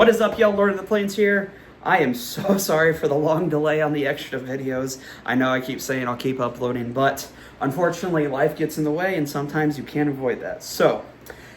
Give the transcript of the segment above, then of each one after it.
What is up, y'all? Lord of the Plains here. I am so sorry for the long delay on the extra videos. I know I keep saying I'll keep uploading, but unfortunately life gets in the way and sometimes you can't avoid that. So,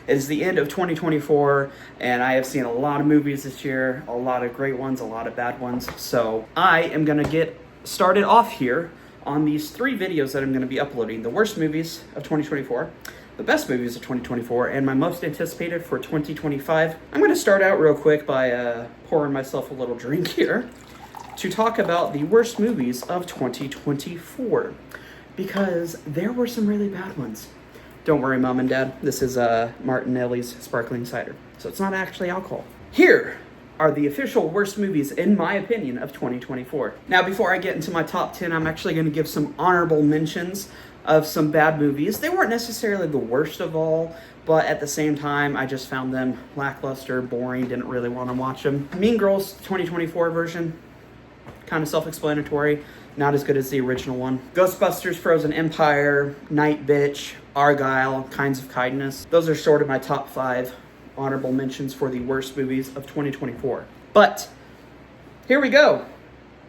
it is the end of 2024 and I have seen a lot of movies this year, a lot of great ones, a lot of bad ones. So, I am going to get started off here on these 3 videos that I'm going to be uploading. The worst movies of 2024. The best movies of 2024, and my most anticipated for 2025. I'm going to start out real quick by pouring myself a little drink here to talk about the worst movies of 2024, because there were some really bad ones. Don't worry, Mom and Dad, this is Martinelli's sparkling cider, so it's not actually alcohol. Here are the official worst movies, in my opinion, of 2024. Now, before I get into my top 10, I'm actually going to give some honorable mentions of some bad movies. They weren't necessarily the worst of all, but at the same time, I just found them lackluster, boring, didn't really want to watch them. Mean Girls 2024 version, kind of self-explanatory, not as good as the original one. Ghostbusters, Frozen Empire, Night Bitch, Argyle, Kinds of Kindness. Those are sort of my top 5 honorable mentions for the worst movies of 2024. But here we go.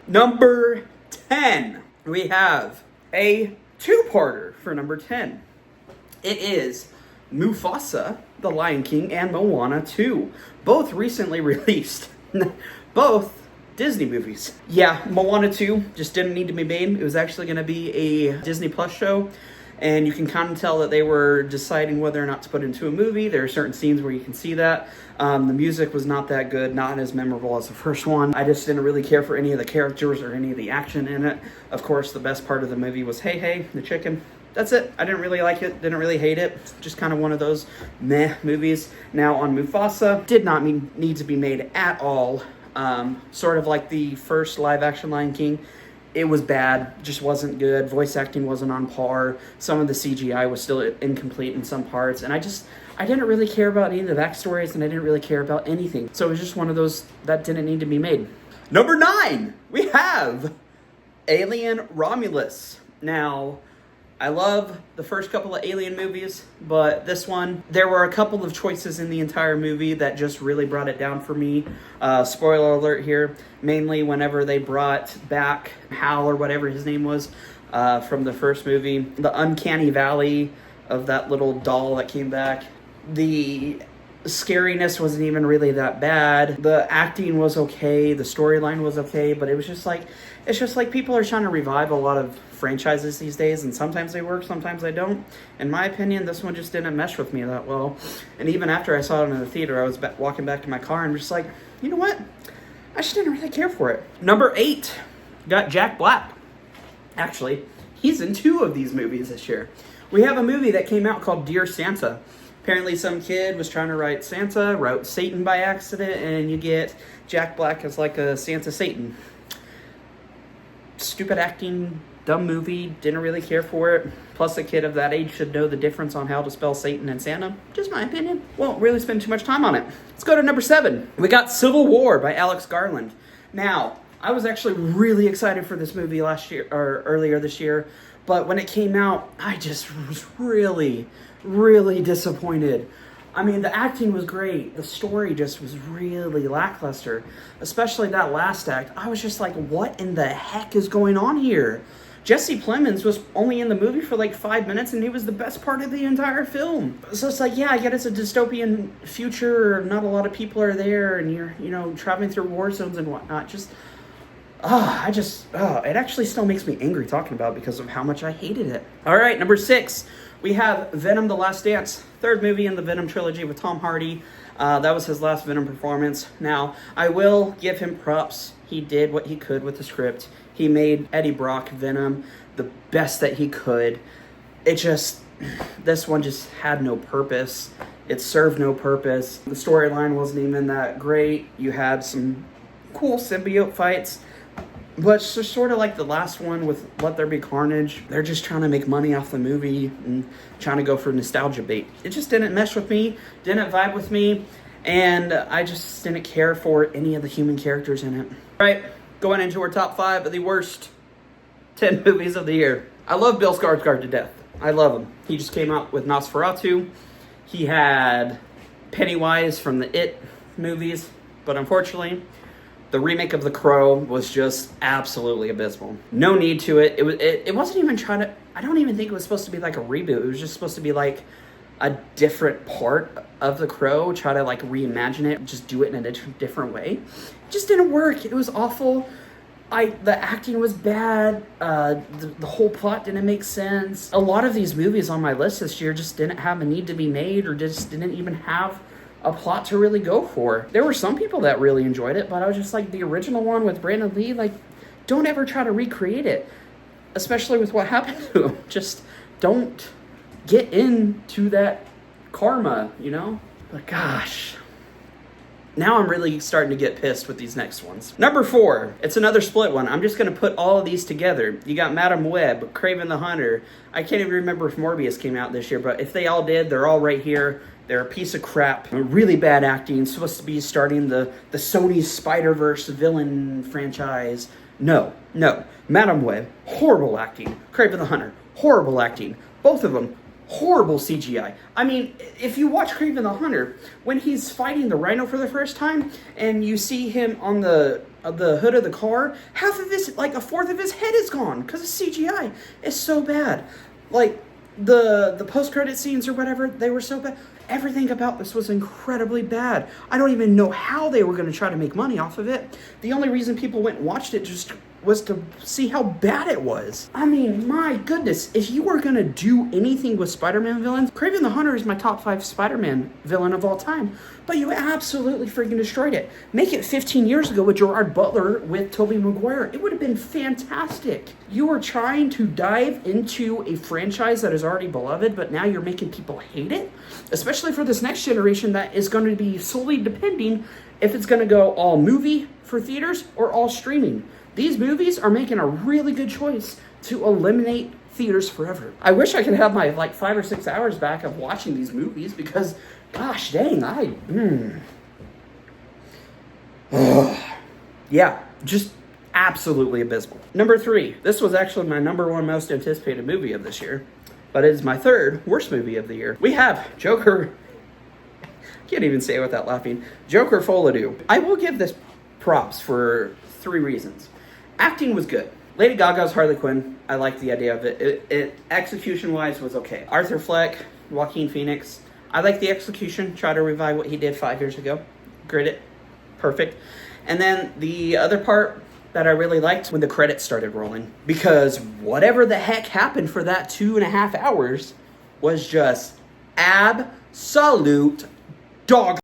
Number 10. We have a two-parter for number 10. It is Mufasa, The Lion King, and Moana 2. Both recently released. Both Disney movies. Yeah, Moana 2 just didn't need to be made. It was actually going to be a Disney Plus show. And you can kind of tell that they were deciding whether or not to put it into a movie. There are certain scenes where you can see that. The music was not that good, not as memorable as the first one. I just didn't really care for any of the characters or any of the action in it. Of course, the best part of the movie was Hey Hey, the chicken. That's it. I didn't really like it, didn't really hate it. Just kind of one of those meh movies. Now on Mufasa, did not need to be made at all. Sort of like the first live action Lion King. It was bad, just wasn't good. Voice acting wasn't on par. Some of the CGI was still incomplete in some parts. And I didn't really care about any of the backstories, and I didn't really care about anything. So it was just one of those that didn't need to be made. Number 9, we have Alien Romulus. Now, I love the first couple of Alien movies, but this one, there were a couple of choices in the entire movie that just really brought it down for me. Spoiler alert here, mainly whenever they brought back Hal, or whatever his name was, from the first movie. The uncanny valley of that little doll that came back. The scariness wasn't even really that bad. The acting was okay, the storyline was okay, but it's just like people are trying to revive a lot of franchises these days, and sometimes they work, sometimes they don't. In my opinion, this one just didn't mesh with me that well. And even after I saw it in the theater, I was walking back to my car and just like, you know what? I just didn't really care for it. Number 8, got Jack Black. Actually, he's in 2 of these movies this year. We have a movie that came out called Dear Santa. Apparently some kid was trying to write Santa, wrote Satan by accident, and you get Jack Black as like a Santa Satan. Stupid acting, dumb movie, didn't really care for it. Plus a kid of that age should know the difference on how to spell Satan and Santa. Just my opinion. Won't really spend too much time on it. Let's go to number 7. We got Civil War by Alex Garland. Now, I was actually really excited for this movie earlier this year, but when it came out, I just was really disappointed. I mean, the acting was great. The story just was really lackluster, especially that last act. I was just like, what in the heck is going on here? Jesse Plemons was only in the movie for like 5 minutes, and he was the best part of the entire film. So it's like, yeah, I get it's a dystopian future, not a lot of people are there, and you're, traveling through war zones and whatnot. It actually still makes me angry talking about it because of how much I hated it. All right, number 6, we have Venom: The Last Dance, 3rd movie in the Venom trilogy with Tom Hardy. That was his last Venom performance. Now, I will give him props. He did what he could with the script. He made Eddie Brock Venom the best that he could. This one just had no purpose. It served no purpose. The storyline wasn't even that great. You had some cool symbiote fights. But it's just sort of like the last one with Let There Be Carnage. They're just trying to make money off the movie and trying to go for nostalgia bait. It just didn't mesh with me, didn't vibe with me, and I just didn't care for any of the human characters in it. All right, going into our top 5 of the worst 10 movies of the year. I love Bill Skarsgård to death. I love him. He just came out with Nosferatu. He had Pennywise from the It movies. But unfortunately, the remake of The Crow was just absolutely abysmal. No need to it. It wasn't even trying to... I don't even think it was supposed to be like a reboot. It was just supposed to be like a different part of The Crow. Try to like reimagine it, just do it in a different way. It just didn't work. It was awful. The acting was bad. The whole plot didn't make sense. A lot of these movies on my list this year just didn't have a need to be made, or just didn't even have a plot to really go for. There were some people that really enjoyed it, but I was just like, the original one with Brandon Lee, like, don't ever try to recreate it, especially with what happened to him. Just don't get into that karma, you know? But gosh, now I'm really starting to get pissed with these next ones. Number 4, it's another split one. I'm just going to put all of these together. You got Madam Web, Kraven the Hunter. I can't even remember if Morbius came out this year, but if they all did, they're all right here. They're a piece of crap. Really bad acting. Supposed to be starting the Sony Spider-Verse villain franchise. No. Madam Web, horrible acting. Kraven the Hunter, horrible acting. Both of them, horrible CGI. I mean, if you watch Kraven the Hunter, when he's fighting the Rhino for the first time, and you see him on the hood of the car, half of his, like a fourth of his head is gone because of CGI. It's so bad. Like, the post-credit scenes or whatever, they were so bad. Everything about this was incredibly bad. I don't even know how they were going to try to make money off of it. The only reason people went and watched it just was to see how bad it was. I mean, my goodness, if you were going to do anything with Spider-Man villains, Kraven the Hunter is my top 5 Spider-Man villain of all time. But you absolutely freaking destroyed it. Make it 15 years ago with Gerard Butler with Tobey Maguire. It would have been fantastic. You are trying to dive into a franchise that is already beloved, but now you're making people hate it? Especially for this next generation that is going to be solely depending if it's going to go all movie for theaters or all streaming. These movies are making a really good choice to eliminate theaters forever. I wish I could have my like 5 or 6 hours back of watching these movies because, gosh dang, yeah, just absolutely abysmal. Number 3, this was actually my number 1 most anticipated movie of this year, but it is my 3rd worst movie of the year. We have Joker. Can't even say it without laughing. Joker Folie à Deux. I will give this props for 3 reasons. Acting was good. Lady Gaga's Harley Quinn, I liked the idea of it. Execution-wise was okay. Arthur Fleck, Joaquin Phoenix, I like the execution. Try to revive what he did 5 years ago. Grit it. Perfect. And then the other part that I really liked when the credits started rolling, because whatever the heck happened for that 2.5 hours was just absolute dog.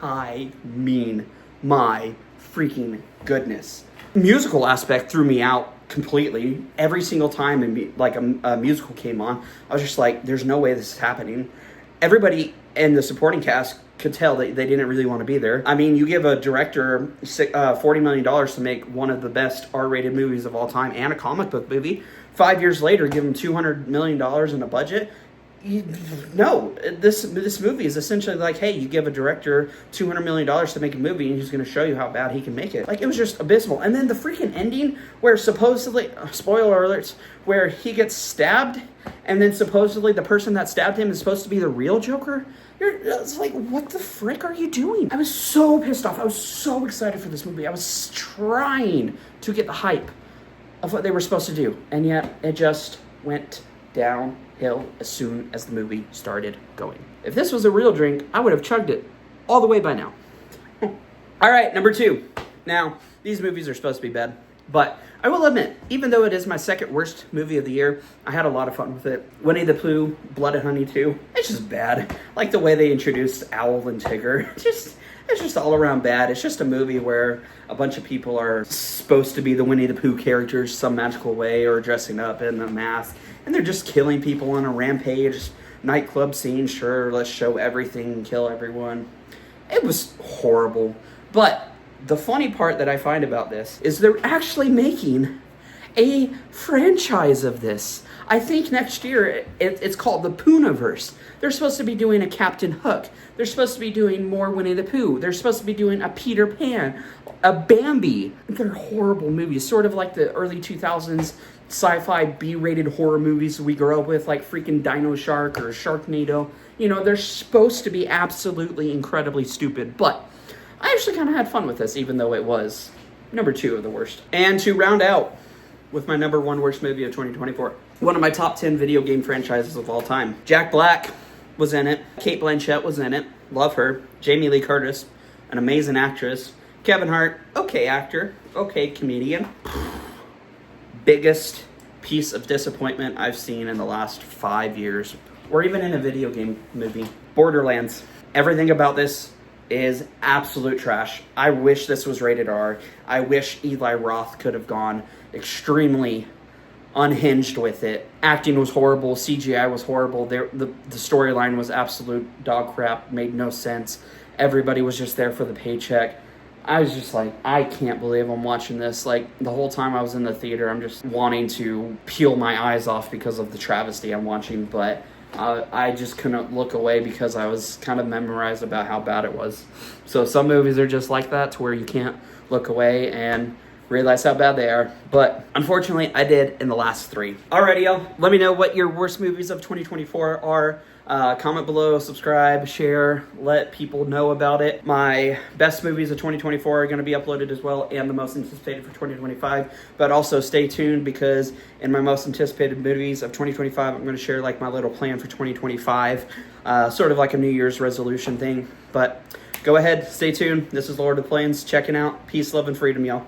I mean, my freaking goodness. Musical aspect threw me out completely. Every single time a musical came on, I was just like, there's no way this is happening. Everybody in the supporting cast could tell that they didn't really want to be there. I mean, you give a director $40 million to make one of the best R-rated movies of all time and a comic book movie. 5 years later, give him $200 million in a budget. No, this movie is essentially like, hey, you give a director $200 million to make a movie and he's going to show you how bad he can make it. Like, it was just abysmal. And then the freaking ending where supposedly, spoiler alerts, where he gets stabbed and then supposedly the person that stabbed him is supposed to be the real Joker. It's like, what the frick are you doing? I was so pissed off. I was so excited for this movie. I was trying to get the hype of what they were supposed to do. And yet it just went downhill as soon as the movie started going. If this was a real drink, I would have chugged it all the way by now. All right, number 2. Now, these movies are supposed to be bad, but I will admit, even though it is my 2nd worst movie of the year, I had a lot of fun with it. Winnie the Pooh, Blood and Honey 2, it's just bad. Like the way they introduced Owl and Tigger. It's just all around bad. It's just a movie where a bunch of people are supposed to be the Winnie the Pooh characters some magical way or dressing up in a mask. And they're just killing people on a rampage. Nightclub scene, sure, let's show everything and kill everyone. It was horrible. But the funny part that I find about this is they're actually making a franchise of this. I think next year it's called the Poohniverse. They're supposed to be doing a Captain Hook. They're supposed to be doing more Winnie the Pooh. They're supposed to be doing a Peter Pan, a Bambi. They're horrible movies, sort of like the early 2000s sci-fi B-rated horror movies we grew up with, like freaking Dino Shark or Sharknado. You know, they're supposed to be absolutely incredibly stupid, but I actually kind of had fun with this, even though it was number 2 of the worst. And to round out with my number 1 worst movie of 2024, one of my top 10 video game franchises of all time. Jack Black was in it. Cate Blanchett was in it. Love her. Jamie Lee Curtis, an amazing actress. Kevin Hart, okay actor, okay comedian. Biggest piece of disappointment I've seen in the last 5 years, or even in a video game movie. Borderlands. Everything about this is absolute trash. I wish this was rated R. I wish Eli Roth could have gone extremely unhinged with it. Acting was horrible. CGI was horrible. The storyline was absolute dog crap. Made no sense. Everybody was just there for the paycheck. I was just like, I can't believe I'm watching this. Like, the whole time I was in the theater, I'm just wanting to peel my eyes off because of the travesty I'm watching. But I just couldn't look away because I was kind of memorized about how bad it was. So some movies are just like that, to where you can't look away and realize how bad they are. But unfortunately, I did in the last 3. Alrighty, y'all. Let me know what your worst movies of 2024 are. Comment below, subscribe, share, let people know about it. My best movies of 2024 are going to be uploaded as well, and the most anticipated for 2025. But also stay tuned, because in my most anticipated movies of 2025, I'm going to share like my little plan for 2025, sort of like a New Year's resolution thing. But go ahead, stay tuned. This is Lord of the Plains checking out. Peace, love, and freedom, y'all.